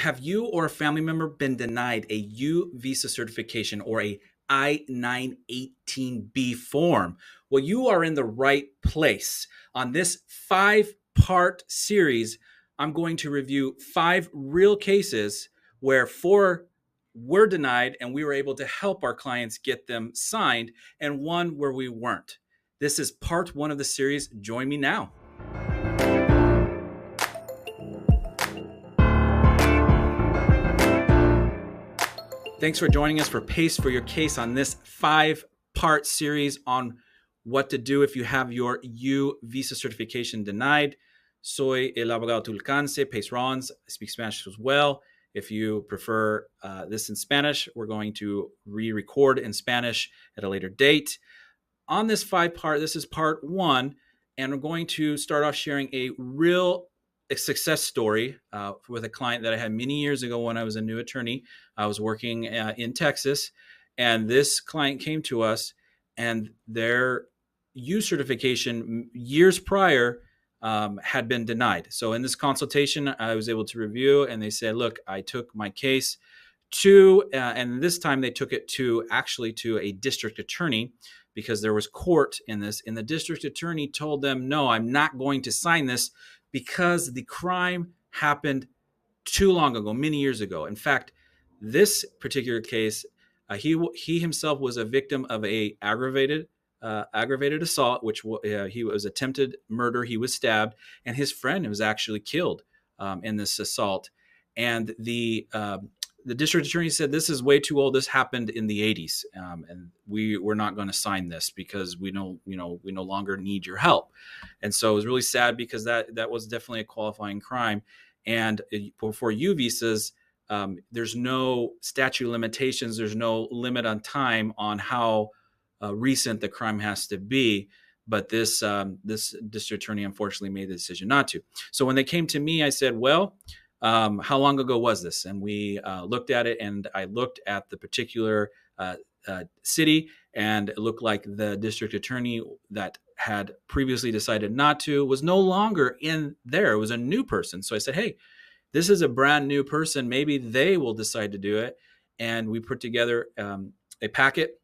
Have you or a family member been denied a U Visa certification or a I-918B form? Well, you are in the right place. On this 5-part series, I'm going to review 5 real cases where 4 were denied and we were able to help our clients get them signed, and 1 where we weren't. This is part 1 of the series. Join me now. Thanks for joining us for Pace for Your Case on this 5-part series on what to do if you have your U Visa certification denied. Soy el abogado Tulcance, Pace Rawlins. I speak Spanish as well. If you prefer this in Spanish, we're going to re-record in Spanish at a later date. On this 5-part, this is part 1, and we're going to start off sharing a real success story with a client that I had many years ago when I was a new attorney. I was working in Texas, and this client came to us, and their U certification years prior had been denied. So in this consultation, I was able to review, and they said, look, I took my case to, and this time they took it to a district attorney, because there was court in this, and the district attorney told them, no, I'm not going to sign this because the crime happened too long ago, many years ago. In fact, this particular case, he himself was a victim of a aggravated assault, which he was attempted murder. He was stabbed, and his friend was actually killed in this assault. And the district attorney said, this is way too old. This happened in the 80s, and we're not going to sign this because we no longer need your help. And so it was really sad, because that was definitely a qualifying crime. And for U visas, there's no statute of limitations. There's no limit on time on how recent the crime has to be. But this district attorney unfortunately made the decision not to. So when they came to me, I said, well, how long ago was this? And we looked at it, and I looked at the particular city, and it looked like the district attorney that had previously decided not to was no longer in there. It was a new person. So I said, hey, this is a brand new person. Maybe they will decide to do it. And we put together a packet,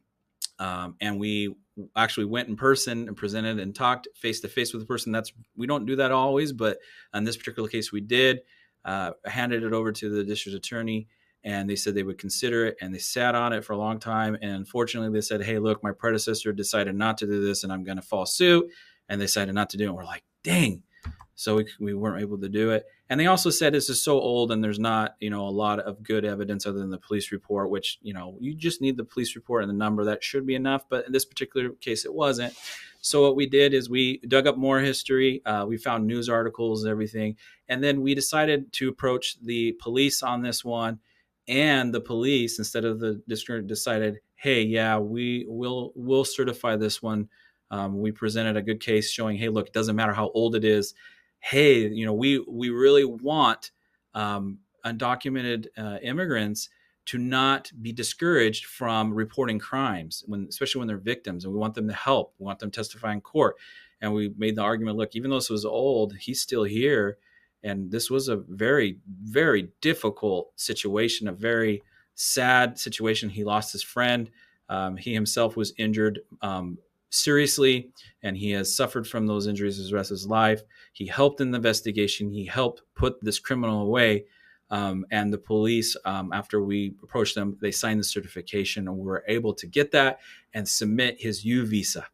and we actually went in person and presented and talked face to face with the person. We don't do that always, but in this particular case we did. Handed it over to the district attorney, and they said they would consider it, and they sat on it for a long time. And unfortunately, they said, hey, look, my predecessor decided not to do this, and I'm going to follow suit. And they decided not to do it. And we're like, dang. So we weren't able to do it. And they also said this is so old, and there's not, a lot of good evidence other than the police report, which, you just need the police report and the number. That should be enough. But in this particular case, it wasn't. So what we did is we dug up more history. We found news articles and everything. And then we decided to approach the police on this one. And the police, instead of the district, decided, hey, yeah, we'll certify this one. We presented a good case showing, hey, look, it doesn't matter how old it is. Hey, we really want undocumented immigrants to not be discouraged from reporting crimes, especially when they're victims, and we want them to help. We want them to testify in court. And we made the argument, look, even though this was old, he's still here. And this was a very, very difficult situation, a very sad situation. He lost his friend. He himself was injured seriously, and he has suffered from those injuries the rest of his life. He helped in the investigation. He helped put this criminal away. And the police, after we approached them, they signed the certification, and we were able to get that and submit his U visa.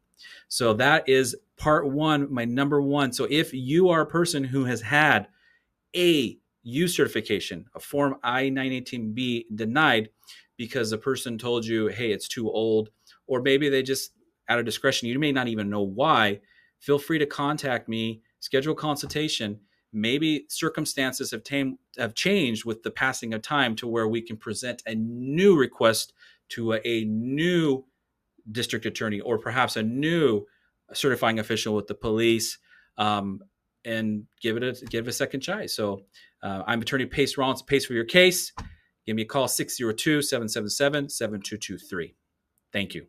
So that is part 1, my number 1. So if you are a person who has had a U certification, a form I-918B denied because the person told you, hey, it's too old, or maybe they just, out of discretion, you may not even know why, feel free to contact me, schedule a consultation. Maybe circumstances have changed with the passing of time to where we can present a new request to a new district attorney, or perhaps a new certifying official with the police, and give it a second try. So I'm Attorney Pace Rawlins, Pace for Your Case. Give me a call, 602-777-7223. Thank you.